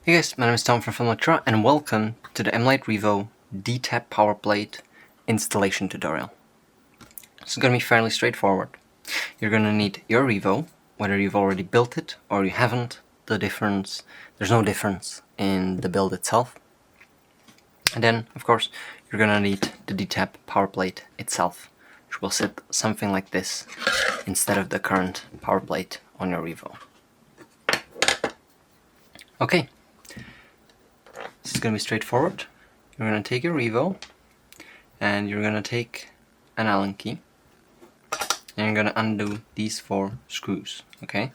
Hey guys, my name is Tom from Film Lectura and welcome to the M-Lite REVO D-Tap PowerPlate installation tutorial. This is going to be fairly straightforward. You're going to need your REVO, whether you've already built it or you haven't. There's no difference in the build itself. And then, of course, you're going to need the D-Tap PowerPlate itself, which will sit something like this instead of the current PowerPlate on your REVO. Okay. This is going to be straightforward. You're going to take your REVO and you're going to take an Allen key and you're going to undo these 4 screws, okay?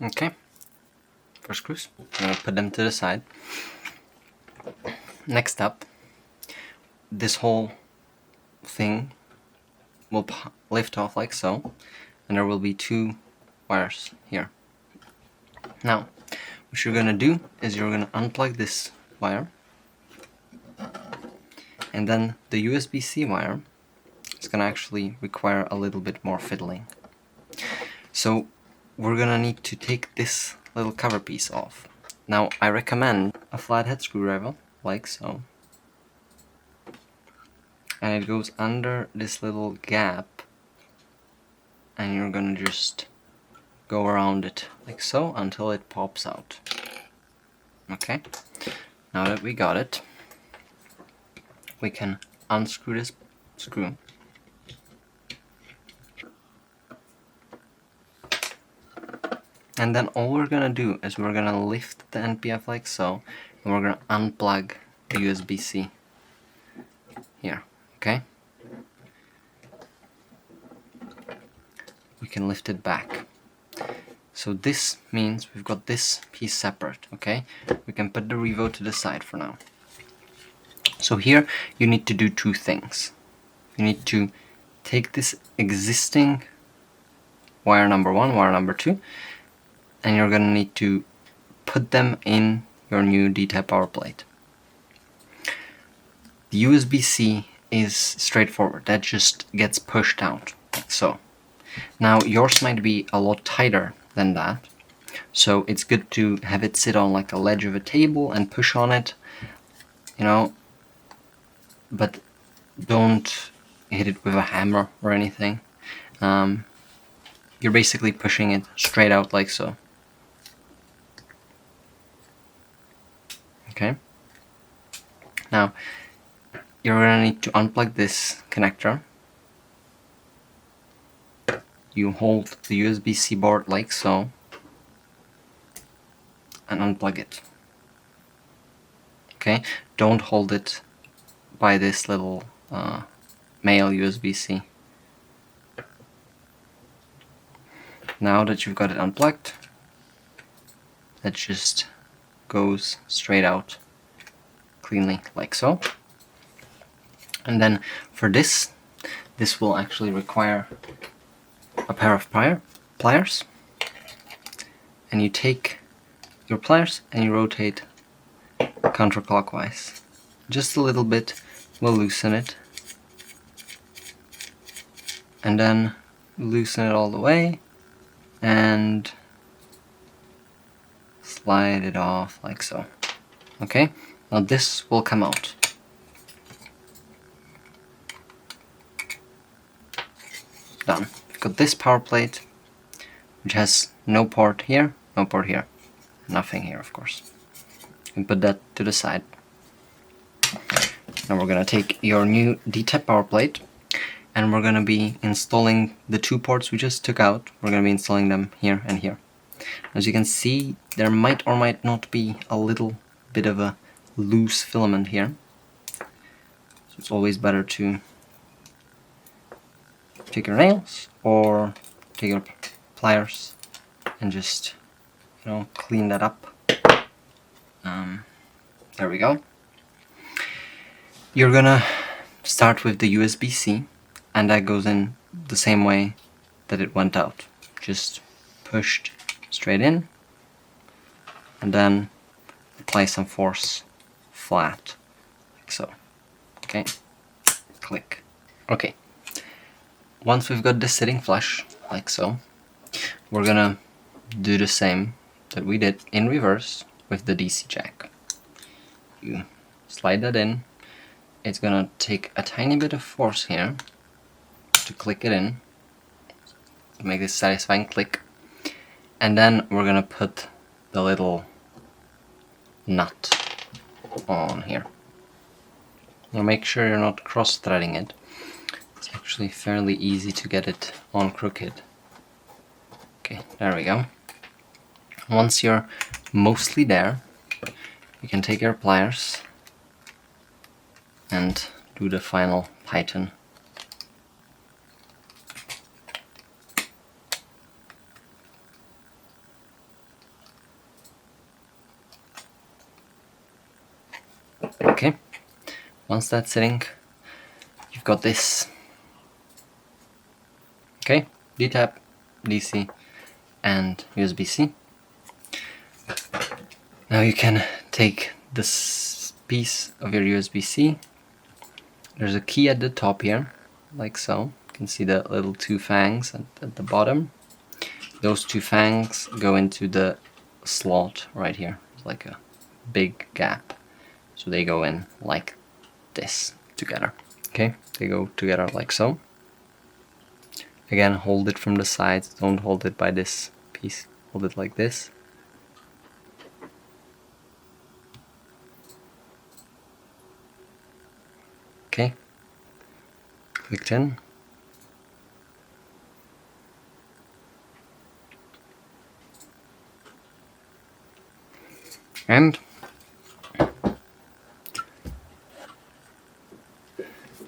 Okay, 4 screws. I'm going to put them to the side. Next up, this whole thing will lift off like so, and there will be 2 wires here. Now, what you're gonna do is you're gonna unplug this wire, and then the USB-C wire is gonna actually require a little bit more fiddling. So we're gonna need to take this little cover piece off. Now, I recommend a flathead screwdriver, like so. And it goes under this little gap, and you're gonna just go around it like so until it pops out. Okay, now that we got it, we can unscrew this screw. And then all we're gonna do is we're gonna lift the NPF like so, and we're gonna unplug the USB-C here. Okay, we can lift it back. So this means we've got this piece separate, okay? We can put the REVO to the side for now. So here you need to do 2 things. You need to take this existing wire number 1, wire number 2, and you're gonna need to put them in your new D-Tap PowerPlate. The USB-C is straightforward, that just gets pushed out, like so. Now yours might be a lot tighter than that, so it's good to have it sit on like a ledge of a table and push on it, you know, but don't hit it with a hammer or anything. You're basically pushing it straight out like so. Okay, now you're gonna need to unplug this connector. You hold the USB-C board like so and unplug it. Okay, don't hold it by this little male USB-C. Now that you've got it unplugged, that just goes straight out cleanly like so. And then for this will actually require a pair of pliers, and you take your pliers and you rotate counterclockwise. Just a little bit will loosen it, and then loosen it all the way and slide it off like so. Okay, now this will come out. Done. We've got this power plate, which has no port here, no port here, nothing here, of course. You can put that to the side. Now we're gonna take your new D-Tap power plate, and we're gonna be installing the 2 ports we just took out. We're gonna be installing them here and here. As you can see, there might or might not be a little bit of a loose filament here, so it's always better to take your nails or take your pliers and just, you know, clean that up. There we go. You're gonna start with the USB-C, and that goes in the same way that it went out. Just pushed straight in, and then apply some force flat, like so. Okay, click. Okay. once we've got this sitting flush, like so, we're gonna do the same that we did in reverse with the DC jack. You slide that in. It's gonna take a tiny bit of force here to click it in, to make this satisfying click, and then we're gonna put the little nut on here. Now make sure you're not cross-threading it. It's actually fairly easy to get it on crooked. Okay, there we go. Once you're mostly there, you can take your pliers and do the final tighten. Okay, once that's sitting, you've got this. Okay, D-tap, DC, and USB-C. Now you can take this piece of your USB-C. There's a key at the top here, like so. You can see the little two fangs at the bottom. Those two fangs go into the slot right here. It's like a big gap. So they go in like this together. Okay, they go together like so. Again, hold it from the sides, don't hold it by this piece, hold it like this. Okay, clicked in. And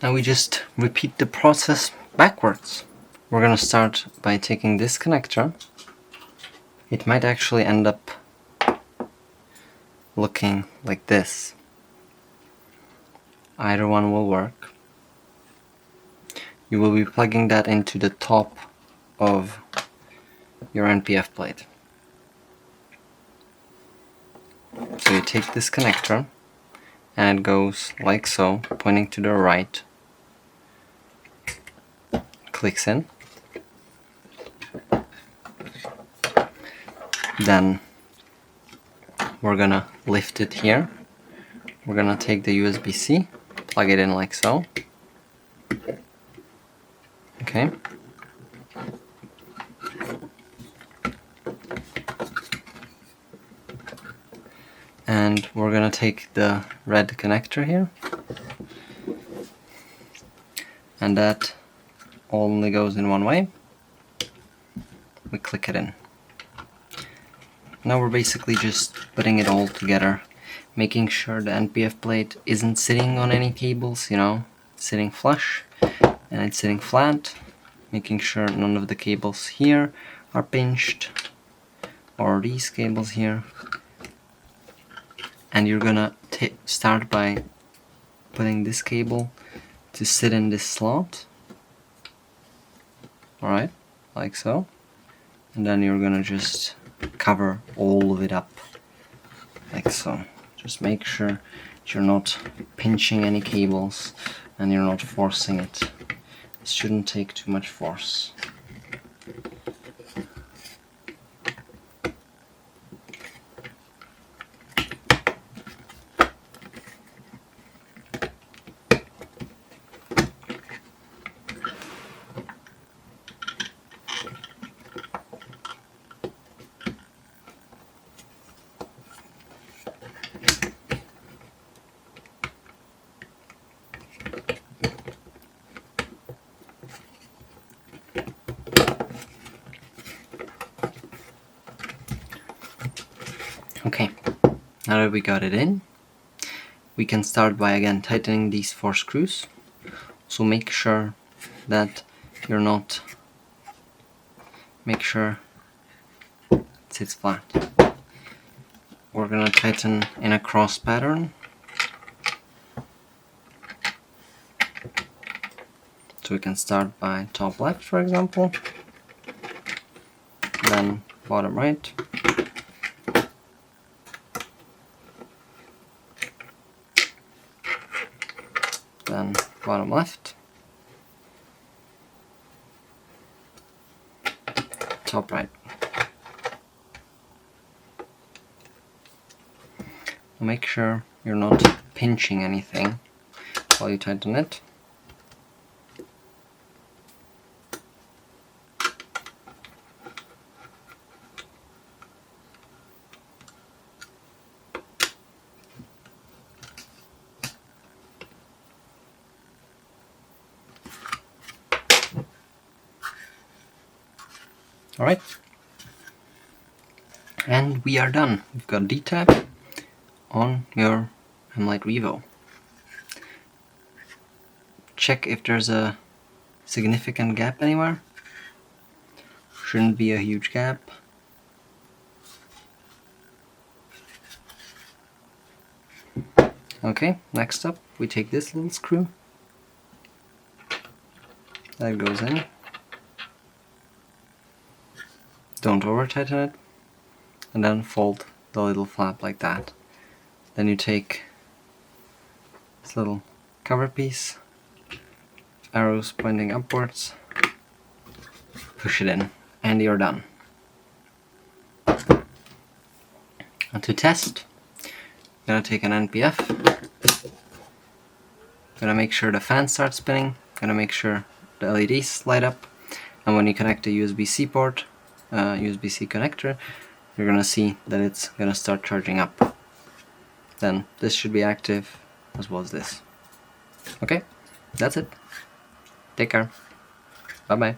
now we just repeat the process backwards. We're gonna start by taking this connector. It might actually end up looking like this. Either one will work. You will be plugging that into the top of your NPF plate. So you take this connector and it goes like so, pointing to the right. Clicks in. Then we're gonna lift it here. We're gonna take the USB-C, plug it in like so. Okay. And we're gonna take the red connector here. And that only goes in one way. We click it in. Now we're basically just putting it all together, making sure the NPF plate isn't sitting on any cables, you know, it's sitting flush and it's sitting flat, making sure none of the cables here are pinched or these cables here. And you're gonna start by putting this cable to sit in this slot. Alright, like so. And then you're gonna just cover all of it up, like so. Just make sure you're not pinching any cables and you're not forcing it. It shouldn't take too much force. Okay, now that we got it in, we can start by again tightening these 4 screws. So make sure that you're not, make sure it sits flat. We're gonna tighten in a cross pattern. So we can start by top left, for example, then bottom right, then bottom left, top right. Make sure you're not pinching anything while you tighten it. Alright, and we are done. We've got D-tab on your M-Lite REVO. Check if there's a significant gap anywhere. Shouldn't be a huge gap. Okay, next up we take this little screw. That goes in. Don't over tighten it. And then fold the little flap like that. Then you take this little cover piece, arrows pointing upwards, push it in, and you're done. And to test, I'm gonna take an NPF, gonna make sure the fan starts spinning, gonna make sure the LEDs light up, and when you connect the USB-C port, USB-C connector, you're gonna see that it's gonna start charging up. Then this should be active as well as this. Okay, that's it. Take care. Bye bye.